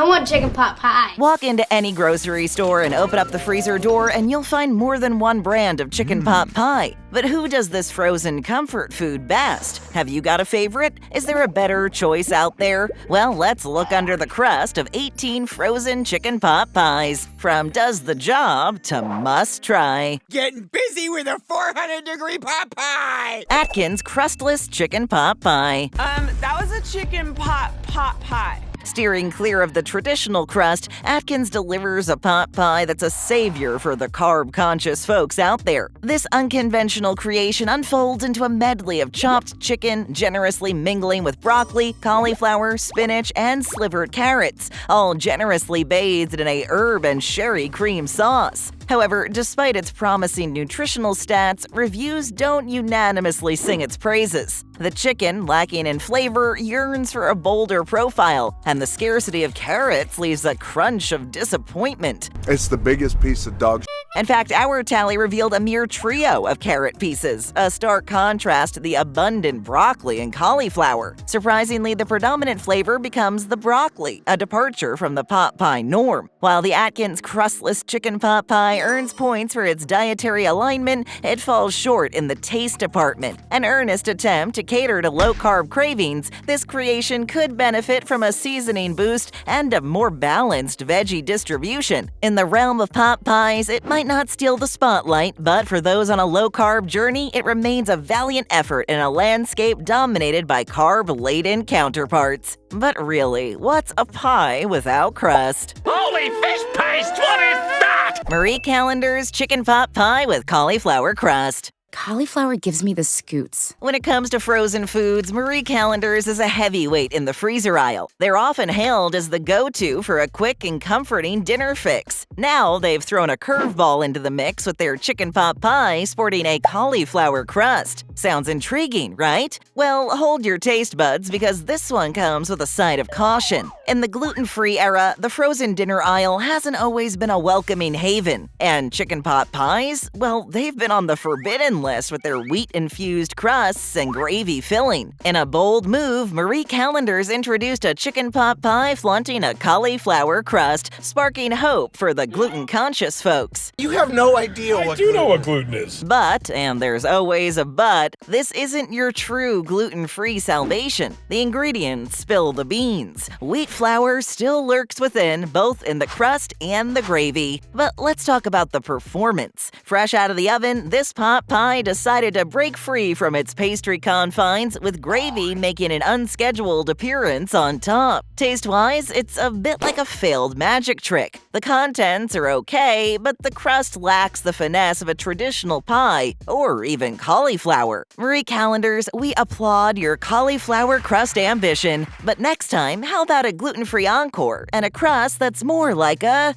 I want chicken pot pie. Walk into any grocery store and open up the freezer door and you'll find more than one brand of chicken pot pie. But who does this frozen comfort food best? Have you got a favorite? Is there a better choice out there? Well, let's look under the crust of 18 frozen chicken pot pies. From does the job to must try. Getting busy with a 400-degree pot pie! Atkins Crustless Chicken Pot Pie. That was a chicken pot pie. Steering clear of the traditional crust, Atkins delivers a pot pie that's a savior for the carb-conscious folks out there. This unconventional creation unfolds into a medley of chopped chicken, generously mingling with broccoli, cauliflower, spinach, and slivered carrots, all generously bathed in a herb and sherry cream sauce. However, despite its promising nutritional stats, reviews don't unanimously sing its praises. The chicken, lacking in flavor, yearns for a bolder profile, and the scarcity of carrots leaves a crunch of disappointment. It's the biggest piece of dog. In fact, our tally revealed a mere trio of carrot pieces, a stark contrast to the abundant broccoli and cauliflower. Surprisingly, the predominant flavor becomes the broccoli, a departure from the pot pie norm. While the Atkins Crustless Chicken Pot Pie earns points for its dietary alignment, it falls short in the taste department. An earnest attempt to cater to low-carb cravings, this creation could benefit from a seasoning boost and a more balanced veggie distribution. In the realm of pot pies, it might not steal the spotlight, but for those on a low-carb journey, it remains a valiant effort in a landscape dominated by carb-laden counterparts. But really, what's a pie without crust? Holy fish paste, what is that? Marie Callender's Chicken Pot Pie with Cauliflower Crust. Cauliflower gives me the scoots. When it comes to frozen foods, Marie Callender's is a heavyweight in the freezer aisle. They're often hailed as the go-to for a quick and comforting dinner fix. Now they've thrown a curveball into the mix with their chicken pot pie sporting a cauliflower crust. Sounds intriguing, right? Well, hold your taste buds because this one comes with a side of caution. In the gluten-free era, the frozen dinner aisle hasn't always been a welcoming haven. And chicken pot pies? Well, they've been on the forbidden list with their wheat-infused crusts and gravy filling. In a bold move, Marie Callender's introduced a chicken pot pie flaunting a cauliflower crust, sparking hope for the gluten-conscious folks. You have no idea what I do know what gluten is. But, and there's always a but, this isn't your true gluten-free salvation. The ingredients spill the beans. Wheat flour still lurks within, both in the crust and the gravy. But let's talk about the performance. Fresh out of the oven, this pot pie decided to break free from its pastry confines, with gravy making an unscheduled appearance on top. Taste-wise, it's a bit like a failed magic trick. The contents are okay, but the crust lacks the finesse of a traditional pie, or even cauliflower. Marie Callender's, we applaud your cauliflower crust ambition. But next time, how about a gluten-free encore and a crust that's more like a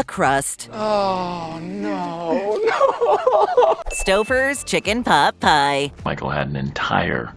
crust? Oh, no. Stouffer's Chicken Pot Pie. Michael had an entire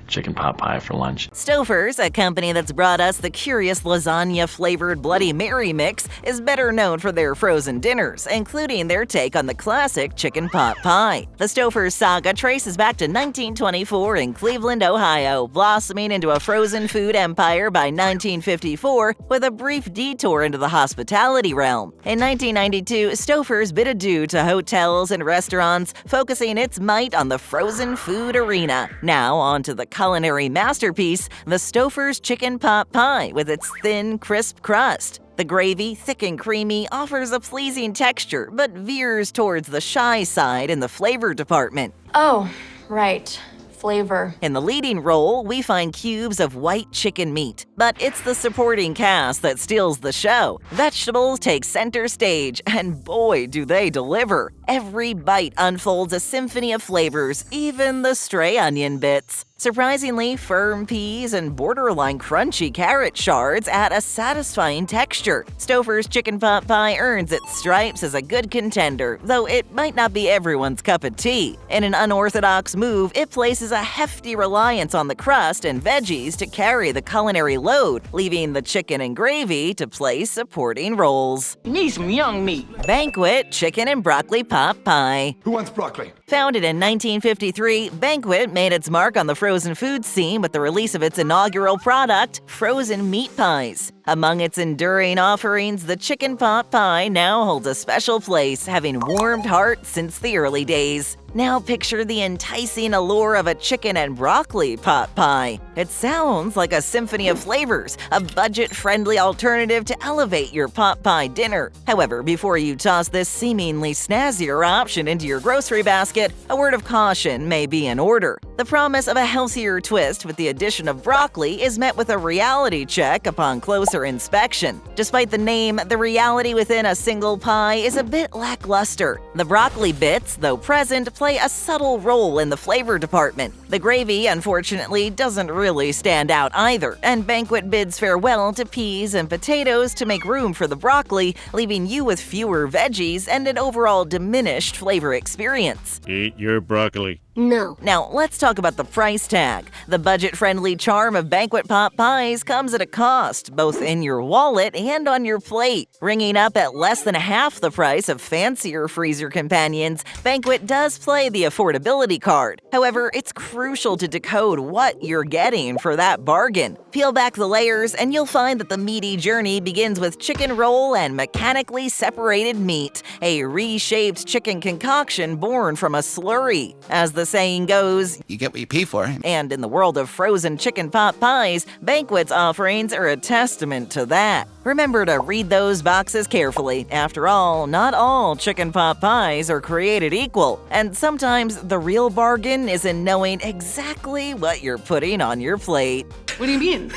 chicken pot pie for lunch. Stouffer's, a company that's brought us the curious lasagna-flavored Bloody Mary mix, is better known for their frozen dinners, including their take on the classic chicken pot pie. The Stouffer's saga traces back to 1924 in Cleveland, Ohio, blossoming into a frozen food empire by 1954 with a brief detour into the hospitality realm. In 1992, Stouffer's bid adieu to hotels and restaurants, focusing its might on the frozen food arena. Now on to the culinary masterpiece, the Stouffer's Chicken Pot Pie with its thin, crisp crust. The gravy, thick and creamy, offers a pleasing texture but veers towards the shy side in the flavor department. Oh, right. Flavor. In the leading role, we find cubes of white chicken meat, but it's the supporting cast that steals the show. Vegetables take center stage, and boy, do they deliver. Every bite unfolds a symphony of flavors, even the stray onion bits. Surprisingly, firm peas and borderline crunchy carrot shards add a satisfying texture. Stouffer's Chicken Pot Pie earns its stripes as a good contender, though it might not be everyone's cup of tea. In an unorthodox move, it places a hefty reliance on the crust and veggies to carry the culinary load, leaving the chicken and gravy to play supporting roles. You need some young meat. Banquet Chicken and Broccoli Pot Pie. Who wants broccoli? Founded in 1953, Banquet made its mark on the frozen food scene with the release of its inaugural product, frozen meat pies. Among its enduring offerings, the chicken pot pie now holds a special place, having warmed hearts since the early days. Now picture the enticing allure of a chicken and broccoli pot pie. It sounds like a symphony of flavors, a budget-friendly alternative to elevate your pot pie dinner. However, before you toss this seemingly snazzier option into your grocery basket, a word of caution may be in order. The promise of a healthier twist with the addition of broccoli is met with a reality check upon closer inspection. Despite the name, the reality within a single pie is a bit lackluster. The broccoli bits, though present, play a subtle role in the flavor department. The gravy, unfortunately, doesn't really stand out either, and Banquet bids farewell to peas and potatoes to make room for the broccoli, leaving you with fewer veggies and an overall diminished flavor experience. Eat your broccoli. No. Now, let's talk about the price tag. The budget-friendly charm of Banquet pot pies comes at a cost, both in your wallet and on your plate. Ringing up at less than half the price of fancier freezer companions, Banquet does play the affordability card. However, it's crucial to decode what you're getting for that bargain. Peel back the layers and you'll find that the meaty journey begins with chicken roll and mechanically separated meat, a reshaped chicken concoction born from a slurry. As the saying goes, You get what you pay for. and in the world of frozen chicken pot pies, Banquet's offerings are a testament to that. Remember to read those boxes carefully. After all, not all chicken pot pies are created equal, and sometimes the real bargain is in knowing exactly what you're putting on your plate. What do you mean?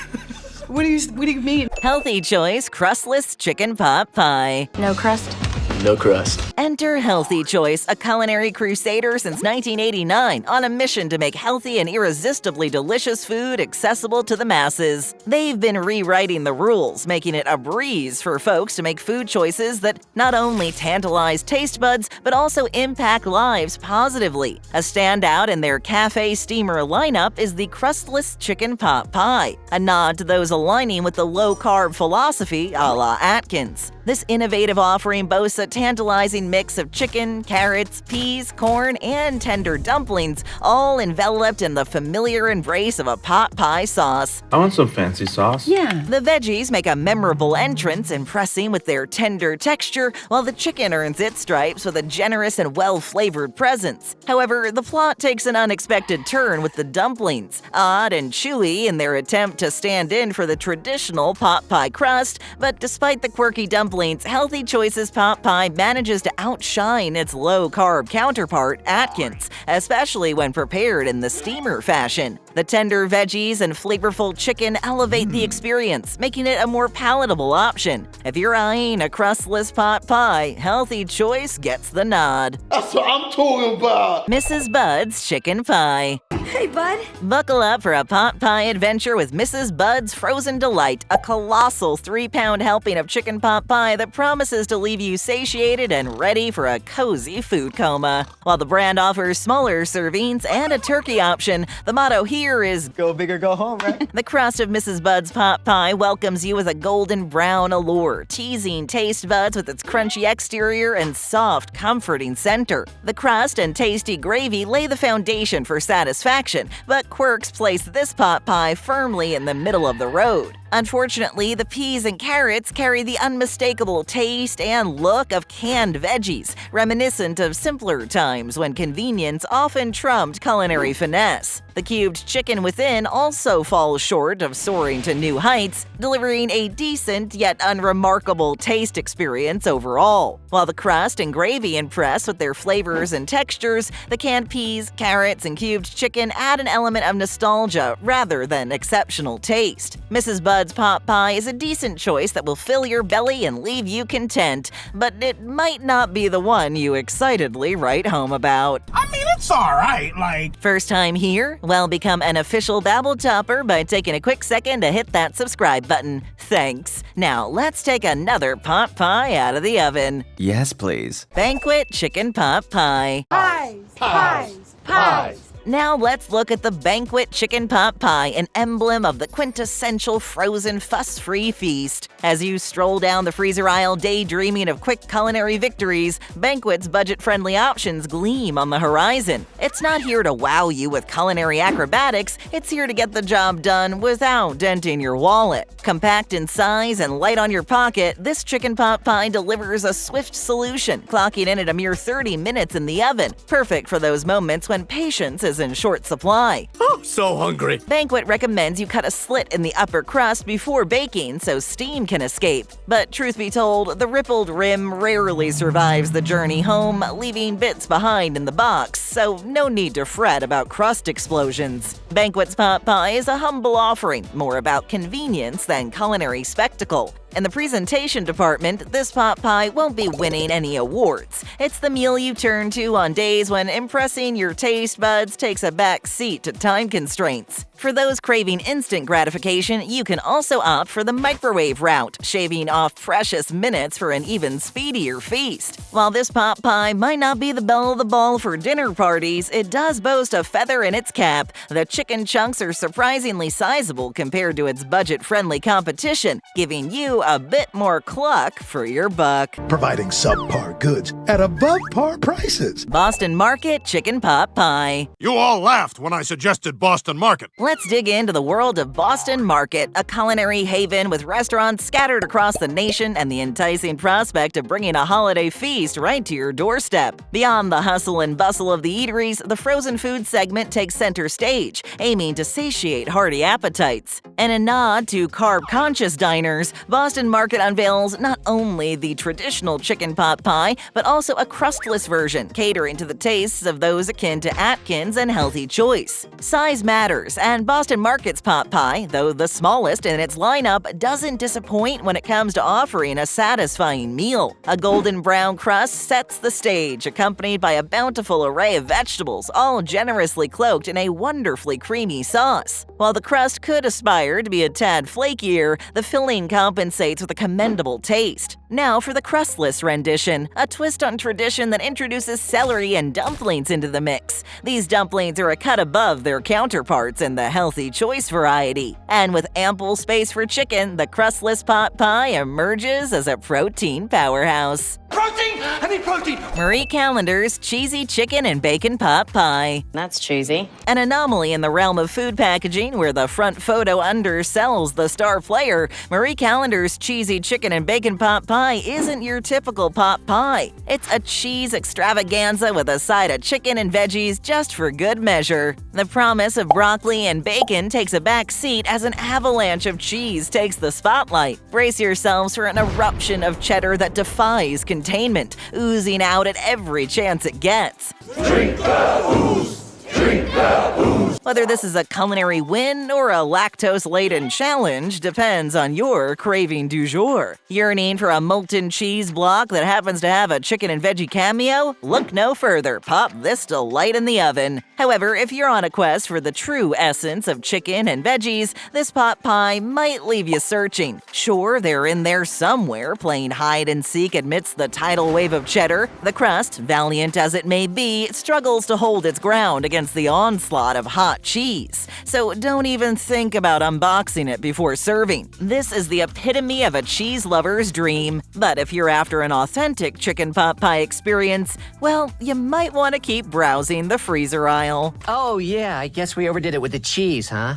What do you mean? Healthy choice Crustless chicken pot pie. No crust? No crust. Enter Healthy Choice, a culinary crusader since 1989, on a mission to make healthy and irresistibly delicious food accessible to the masses. They've been rewriting the rules, making it a breeze for folks to make food choices that not only tantalize taste buds, but also impact lives positively. A standout in their cafe steamer lineup is the Crustless chicken pot pie, a nod to those aligning with the low-carb philosophy a la Atkins. This innovative offering boasts a tantalizing mix of chicken, carrots, peas, corn, and tender dumplings, all enveloped in the familiar embrace of a pot pie sauce. I want some fancy sauce. Yeah. The veggies make a memorable entrance, impressing with their tender texture, while the chicken earns its stripes with a generous and well-flavored presence. However, the plot takes an unexpected turn with the dumplings. Odd and chewy in their attempt to stand in for the traditional pot pie crust, but despite the quirky dumplings, Healthy Choice's pot pie manages to outshine its low-carb counterpart, Atkins, especially when prepared in the steamer fashion. The tender veggies and flavorful chicken elevate the experience, making it a more palatable option. If you're eyeing a crustless pot pie, Healthy Choice gets the nod. That's what I'm talking about. Mrs. Bud's Chicken Pie. Hey, bud. Buckle up for a pot pie adventure with Mrs. Bud's Frozen Delight, a colossal 3-pound helping of chicken pot pie that promises to leave you satiated and ready for a cozy food coma. While the brand offers smaller servings and a turkey option, the motto here is go big or go home, right? the crust of Mrs. Bud's pot pie welcomes you with a golden brown allure, teasing taste buds with its crunchy exterior and soft, comforting center. The crust and tasty gravy lay the foundation for satisfaction, but quirks place this pot pie firmly in the middle of the road. Unfortunately, the peas and carrots carry the unmistakable taste and look of canned veggies, reminiscent of simpler times when convenience often trumped culinary finesse. The cubed chicken within also falls short of soaring to new heights, delivering a decent yet unremarkable taste experience overall. While the crust and gravy impress with their flavors and textures, the canned peas, carrots, and cubed chicken add an element of nostalgia rather than exceptional taste. Mrs. Bud's pot pie is a decent choice that will fill your belly and leave you content, but it might not be the one you excitedly write home about. I mean, it's alright, like. First time here? Well, become an official BabbleTopper by taking a quick second to hit that subscribe button. Thanks. Now, let's take another pot pie out of the oven. Yes, please. Banquet Chicken Pot Pie. Pies, pies, pies. Now let's look at the Banquet Chicken Pot Pie, an emblem of the quintessential frozen fuss-free feast. As you stroll down the freezer aisle daydreaming of quick culinary victories, Banquet's budget-friendly options gleam on the horizon. It's not here to wow you with culinary acrobatics, it's here to get the job done without denting your wallet. Compact in size and light on your pocket, this chicken pot pie delivers a swift solution, clocking in at a mere 30 minutes in the oven, perfect for those moments when patience is in short supply. Oh, so hungry. Banquet recommends you cut a slit in the upper crust before baking so steam can escape. But truth be told, the rippled rim rarely survives the journey home, leaving bits behind in the box, so no need to fret about crust explosions. Banquet's pot pie is a humble offering, more about convenience than culinary spectacle. In the presentation department, this pot pie won't be winning any awards. It's the meal you turn to on days when impressing your taste buds takes a back seat to time constraints. For those craving instant gratification, you can also opt for the microwave route, shaving off precious minutes for an even speedier feast. While this pot pie might not be the belle of the ball for dinner parties, it does boast a feather in its cap. The chicken chunks are surprisingly sizable compared to its budget-friendly competition, giving you a bit more cluck for your buck. Providing subpar goods at above par prices. Boston Market Chicken Pot Pie. You all laughed when I suggested Boston Market. Let's dig into the world of Boston Market, a culinary haven with restaurants scattered across the nation and the enticing prospect of bringing a holiday feast right to your doorstep. Beyond the hustle and bustle of the eateries, the frozen food segment takes center stage, aiming to satiate hearty appetites. And a nod to carb-conscious diners, Boston Market unveils not only the traditional chicken pot pie, but also a crustless version, catering to the tastes of those akin to Atkins and Healthy Choice. Size matters, and Boston Market's pot pie, though the smallest in its lineup, doesn't disappoint when it comes to offering a satisfying meal. A golden brown crust sets the stage, accompanied by a bountiful array of vegetables, all generously cloaked in a wonderfully creamy sauce. While the crust could aspire to be a tad flakier, the filling compensates with a commendable taste. Now for the crustless rendition, a twist on tradition that introduces celery and dumplings into the mix. These dumplings are a cut above their counterparts in the Healthy Choice variety. And with ample space for chicken, the crustless pot pie emerges as a protein powerhouse. Protein! I need protein! Marie Callender's Cheesy Chicken and Bacon Pot Pie. That's cheesy. An anomaly in the realm of food packaging where the front photo undersells the star player, Marie Callender's Cheesy Chicken and Bacon Pot Pie isn't your typical pot pie. It's a cheese extravaganza with a side of chicken and veggies just for good measure. The promise of broccoli and bacon takes a back seat as an avalanche of cheese takes the spotlight. Brace yourselves for an eruption of cheddar that defies containment, oozing out at every chance it gets. Drink the ooze! Drink the ooze! Whether this is a culinary win or a lactose-laden challenge depends on your craving du jour. Yearning for a molten cheese block that happens to have a chicken and veggie cameo? Look no further. Pop this delight in the oven. However, if you're on a quest for the true essence of chicken and veggies, this pot pie might leave you searching. Sure, they're in there somewhere, playing hide-and-seek amidst the tidal wave of cheddar. The crust, valiant as it may be, struggles to hold its ground against the onslaught of hot cheese. So don't even think about unboxing it before serving. This is the epitome of a cheese lover's dream. But if you're after an authentic chicken pot pie experience, well, you might want to keep browsing the freezer aisle. Oh yeah, I guess we overdid it with the cheese, huh?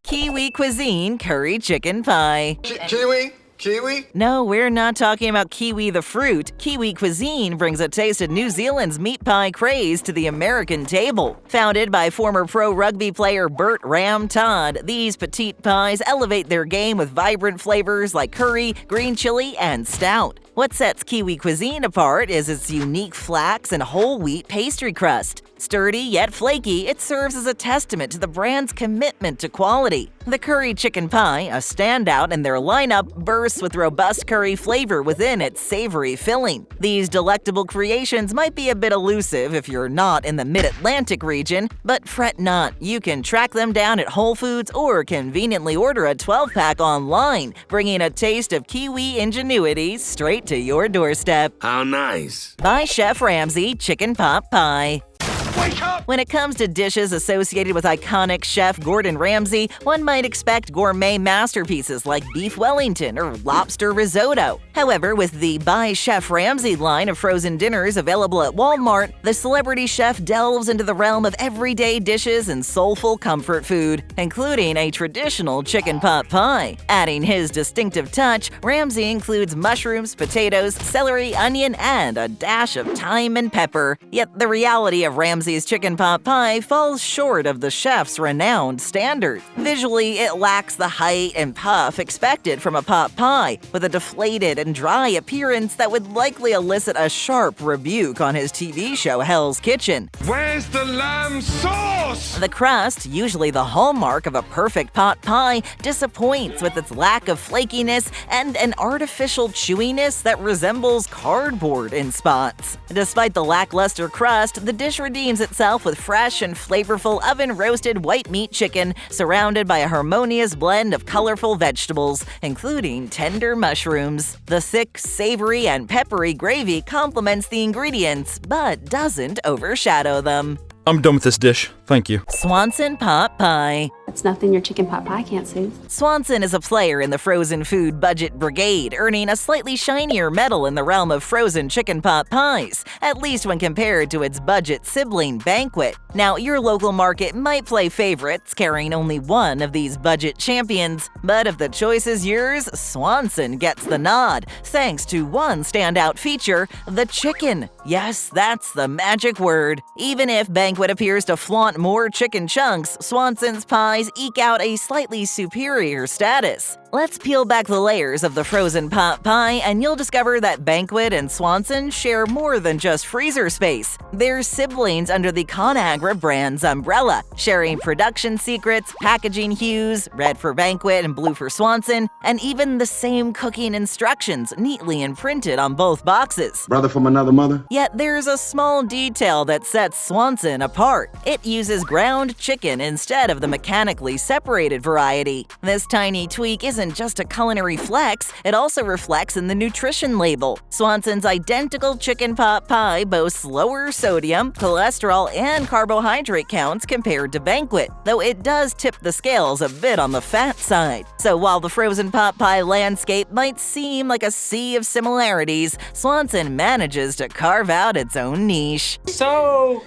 Kiwi Kuisine Curry Chicken Pie. Kiwi? Kiwi? No, we're not talking about kiwi the fruit. Kiwi Kuisine brings a taste of New Zealand's meat pie craze to the American table. Founded by former pro rugby player Bert Ram Todd, these petite pies elevate their game with vibrant flavors like curry, green chili, and stout. What sets Kiwi Kuisine apart is its unique flax and whole wheat pastry crust. Sturdy yet flaky, it serves as a testament to the brand's commitment to quality. The curry chicken pie, a standout in their lineup, bursts with robust curry flavor within its savory filling. These delectable creations might be a bit elusive if you're not in the mid-Atlantic region, but fret not, you can track them down at Whole Foods or conveniently order a 12-pack online, bringing a taste of Kiwi ingenuity straight to your doorstep. How nice. By Chef Ramsay Chicken Pot Pie. Wake up! When it comes to dishes associated with iconic chef Gordon Ramsay, one might expect gourmet masterpieces like beef Wellington or lobster risotto. However, with the By Chef Ramsay line of frozen dinners available at Walmart, the celebrity chef delves into the realm of everyday dishes and soulful comfort food, including a traditional chicken pot pie. Adding his distinctive touch, Ramsay includes mushrooms, potatoes, celery, onion, and a dash of thyme and pepper. Yet the reality of Ramsay's chicken pot pie falls short of the chef's renowned standard. Visually, it lacks the height and puff expected from a pot pie, with a deflated and dry appearance that would likely elicit a sharp rebuke on his TV show Hell's Kitchen. Where's the lamb sauce? The crust, usually the hallmark of a perfect pot pie, disappoints with its lack of flakiness and an artificial chewiness that resembles cardboard in spots. Despite the lackluster crust, the dish redeems itself with fresh and flavorful oven-roasted white meat chicken surrounded by a harmonious blend of colorful vegetables, including tender mushrooms. The thick, savory, and peppery gravy complements the ingredients, but doesn't overshadow them. I'm done with this dish. Thank you. Swanson Pot Pie. It's nothing your chicken pot pie can't soothe. Swanson is a player in the frozen food budget brigade, earning a slightly shinier medal in the realm of frozen chicken pot pies, at least when compared to its budget sibling Banquet. Now, your local market might play favorites, carrying only one of these budget champions, but if the choice is yours, Swanson gets the nod, thanks to one standout feature, the chicken. Yes, that's the magic word. Even if Banquet appears to flaunt more chicken chunks, Swanson's pies eke out a slightly superior status. Let's peel back the layers of the frozen pot pie and you'll discover that Banquet and Swanson share more than just freezer space. They're siblings under the Conagra brand's umbrella, sharing production secrets, packaging hues, red for Banquet and blue for Swanson, and even the same cooking instructions neatly imprinted on both boxes. Brother from another mother? Yet there's a small detail that sets Swanson apart. It uses ground chicken instead of the mechanically separated variety. This tiny tweak isn't just a culinary flex, it also reflects in the nutrition label. Swanson's identical chicken pot pie boasts lower sodium, cholesterol, and carbohydrate counts compared to Banquet, though it does tip the scales a bit on the fat side. So while the frozen pot pie landscape might seem like a sea of similarities, Swanson manages to carve out its own niche. So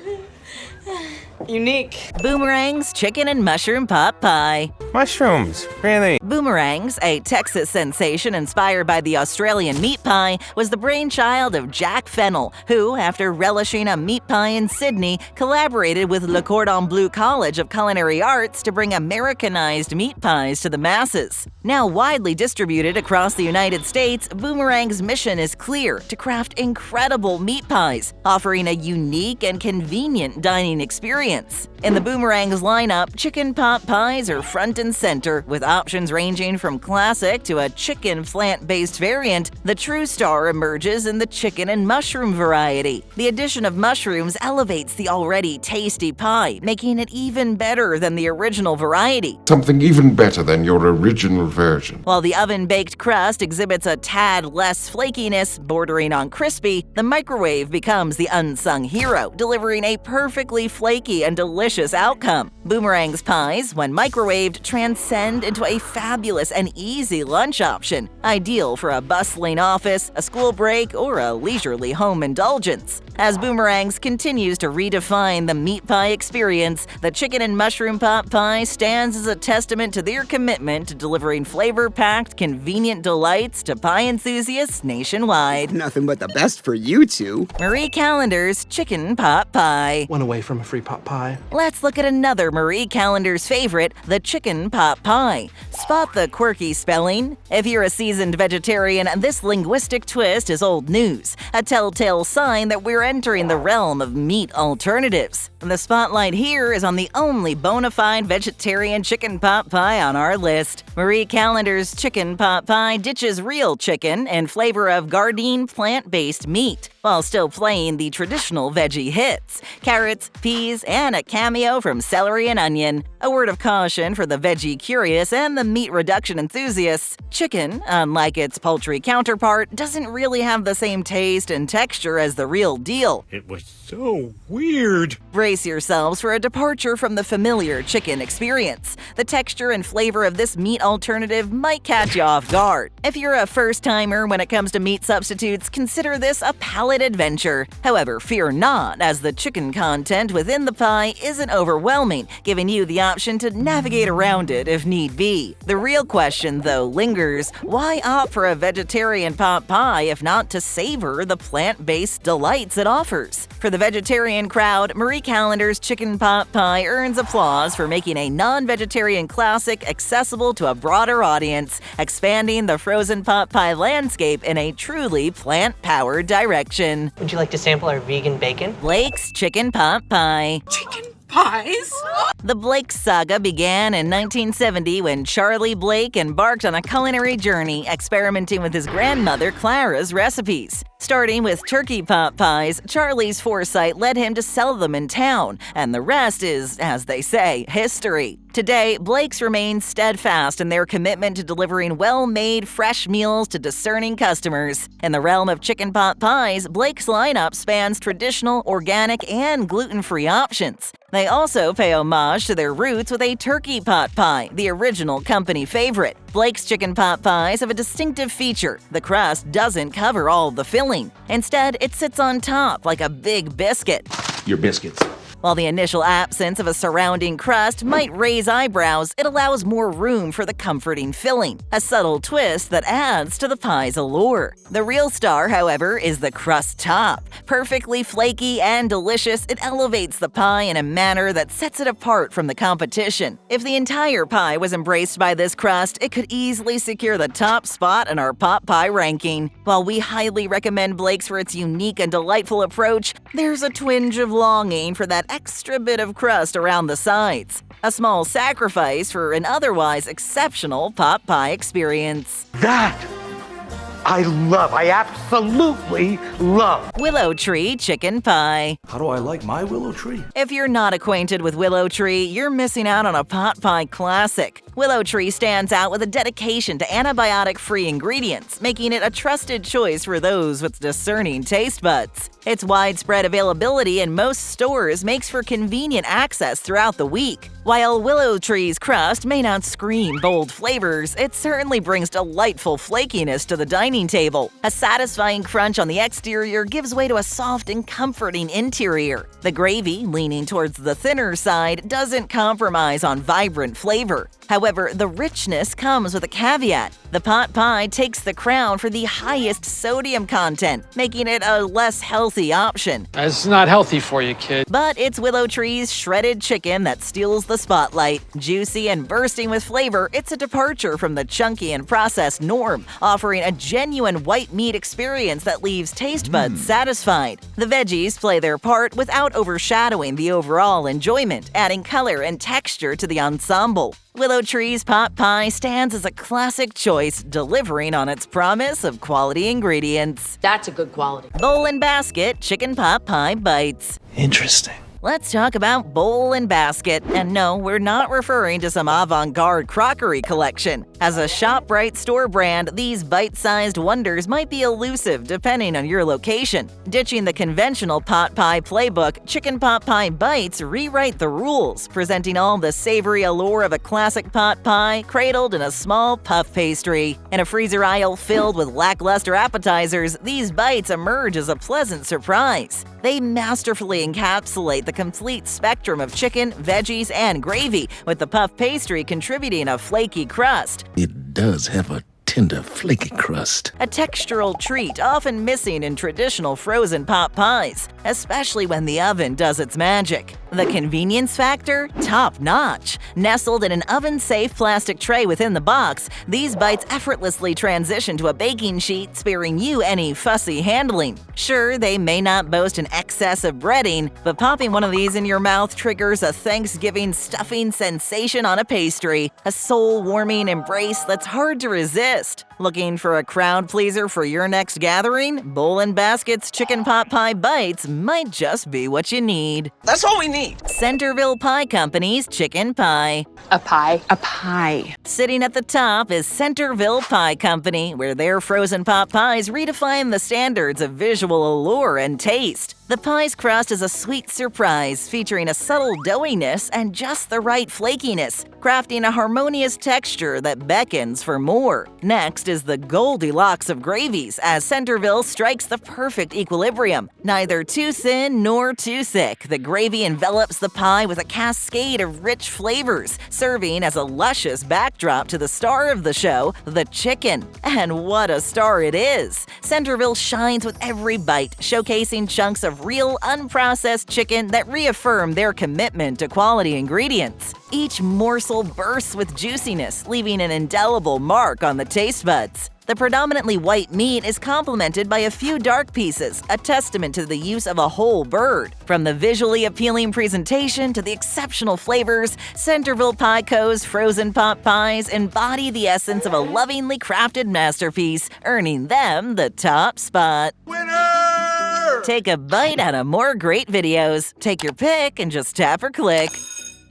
unique. Boomerang's chicken and mushroom pot pie. Mushrooms, really? Boomerangs, a Texas sensation inspired by the Australian meat pie, was the brainchild of Jack Fennell, who, after relishing a meat pie in Sydney, collaborated with Le Cordon Bleu College of Culinary Arts to bring Americanized meat pies to the masses. Now widely distributed across the United States, Boomerang's mission is clear: to craft incredible meat pies, offering a unique and convenient dining experience. In the Boomerang's lineup, chicken pot pies are front and center, with options ranging from classic to a chicken flant-based variant. The true star emerges in the chicken and mushroom variety. The addition of mushrooms elevates the already tasty pie, making it even better than the original variety. Something even better than your original version. While the oven-baked crust exhibits a tad less flakiness, bordering on crispy, the microwave becomes the unsung hero, delivering a perfectly flaky and delicious outcome. Boomerang's pies, when microwaved, transcend into a fabulous and easy lunch option, ideal for a bustling office, a school break, or a leisurely home indulgence. As Boomerangs continues to redefine the meat pie experience, the chicken and mushroom pot pie stands as a testament to their commitment to delivering flavor-packed, convenient delights to pie enthusiasts nationwide. Nothing but the best for you two. Marie Callender's chicken pot pie. One away from a free pot pie. Let's look at another Marie Callender's favorite, the chicken pot pie. Spot the quirky spelling? If you're a seasoned vegetarian, this linguistic twist is old news, a telltale sign that we're entering the realm of meat alternatives. The spotlight here is on the only bona fide vegetarian chicken pot pie on our list. Marie Callender's chicken pot pie ditches real chicken in favor of Gardein plant-based meat. while still playing the traditional veggie hits: carrots, peas, and a cameo from celery and onion. A word of caution for the veggie curious and the meat reduction enthusiasts: chicken, unlike its poultry counterpart, doesn't really have the same taste and texture as the real deal. It was so weird. Brace yourselves for a departure from the familiar chicken experience. The texture and flavor of this meat alternative might catch you off guard. If you're a first-timer when it comes to meat substitutes, consider this a palate adventure. However, fear not, as the chicken content within the pie isn't overwhelming, giving you the option to navigate around it if need be. The real question, though, lingers: why opt for a vegetarian pot pie if not to savor the plant-based delights it offers? For the vegetarian crowd, Marie Callender's chicken pot pie earns applause for making a non-vegetarian classic accessible to a broader audience, expanding the frozen pot pie landscape in a truly plant-powered direction. Would you like to sample our vegan bacon? Blake's Chicken Pot Pie. Chicken pies? The Blake saga began in 1970 when Charlie Blake embarked on a culinary journey, experimenting with his grandmother Clara's recipes. Starting with turkey pot pies, Charlie's foresight led him to sell them in town, and the rest is, as they say, history. Today, Blake's remain steadfast in their commitment to delivering well-made, fresh meals to discerning customers. In the realm of chicken pot pies, Blake's lineup spans traditional, organic, and gluten-free options. They also pay homage to their roots with a turkey pot pie, the original company favorite. Blake's chicken pot pies have a distinctive feature: the crust doesn't cover all the filling. Instead, it sits on top like a big biscuit. Your biscuits. While the initial absence of a surrounding crust might raise eyebrows, it allows more room for the comforting filling, a subtle twist that adds to the pie's allure. The real star, however, is the crust top. Perfectly flaky and delicious, it elevates the pie in a manner that sets it apart from the competition. If the entire pie was embraced by this crust, it could easily secure the top spot in our pot pie ranking. While we highly recommend Blake's for its unique and delightful approach, there's a twinge of longing for that extra bit of crust around the sides. A small sacrifice for an otherwise exceptional pot pie experience. That I absolutely love. Willow Tree Chicken Pie. How do I like my Willow Tree? If you're not acquainted with Willow Tree, you're missing out on a pot pie classic. Willow Tree stands out with a dedication to antibiotic-free ingredients, making it a trusted choice for those with discerning taste buds. Its widespread availability in most stores makes for convenient access throughout the week. While Willow Tree's crust may not scream bold flavors, it certainly brings delightful flakiness to the dining table. A satisfying crunch on the exterior gives way to a soft and comforting interior. The gravy, leaning towards the thinner side, doesn't compromise on vibrant flavor. However, the richness comes with a caveat. The pot pie takes the crown for the highest sodium content, making it a less healthy option. It's not healthy for you, kid. But it's Willow Tree's shredded chicken that steals the spotlight. Juicy and bursting with flavor, it's a departure from the chunky and processed norm, offering a genuine white meat experience that leaves taste buds satisfied. The veggies play their part without overshadowing the overall enjoyment, adding color and texture to the ensemble. Willow Tree's pot pie stands as a classic choice, delivering on its promise of quality ingredients. That's a good quality. Bowl and Basket Chicken Pot Pie Bites. Interesting. Let's talk about Bowl and Basket. And no, we're not referring to some avant-garde crockery collection. As a ShopRite store brand, these bite-sized wonders might be elusive depending on your location. Ditching the conventional pot pie playbook, Chicken Pot Pie Bites rewrite the rules, presenting all the savory allure of a classic pot pie cradled in a small puff pastry. In a freezer aisle filled with lackluster appetizers, these bites emerge as a pleasant surprise. They masterfully encapsulate the complete spectrum of chicken, veggies, and gravy, with the puff pastry contributing a flaky crust. It does have a tender, flaky crust. A textural treat often missing in traditional frozen pot pies, especially when the oven does its magic. The convenience factor? Top-notch. Nestled in an oven-safe plastic tray within the box, these bites effortlessly transition to a baking sheet, sparing you any fussy handling. Sure, they may not boast an excess of breading, but popping one of these in your mouth triggers a Thanksgiving stuffing sensation on a pastry, a soul-warming embrace that's hard to resist. Looking for a crowd pleaser for your next gathering? Bowl & Basket's Chicken Pot Pie Bites might just be what you need. That's all we need. Centerville Pie Company's Chicken Pie. A pie. A pie. Sitting at the top is Centerville Pie Company, where their frozen pot pies redefine the standards of visual allure and taste. The pie's crust is a sweet surprise, featuring a subtle doughiness and just the right flakiness, crafting a harmonious texture that beckons for more. Next is the Goldilocks of gravies, as Centerville strikes the perfect equilibrium. Neither too thin nor too thick, the gravy envelops the pie with a cascade of rich flavors, serving as a luscious backdrop to the star of the show, the chicken. And what a star it is! Centerville shines with every bite, showcasing chunks of real, unprocessed chicken that reaffirm their commitment to quality ingredients. Each morsel bursts with juiciness, leaving an indelible mark on the taste buds. The predominantly white meat is complemented by a few dark pieces, a testament to the use of a whole bird. From the visually appealing presentation to the exceptional flavors, Centerville Pie Co.'s frozen pot pies embody the essence of a lovingly crafted masterpiece, earning them the top spot. Winner! Take a bite out of more great videos. Take your pick and just tap or click.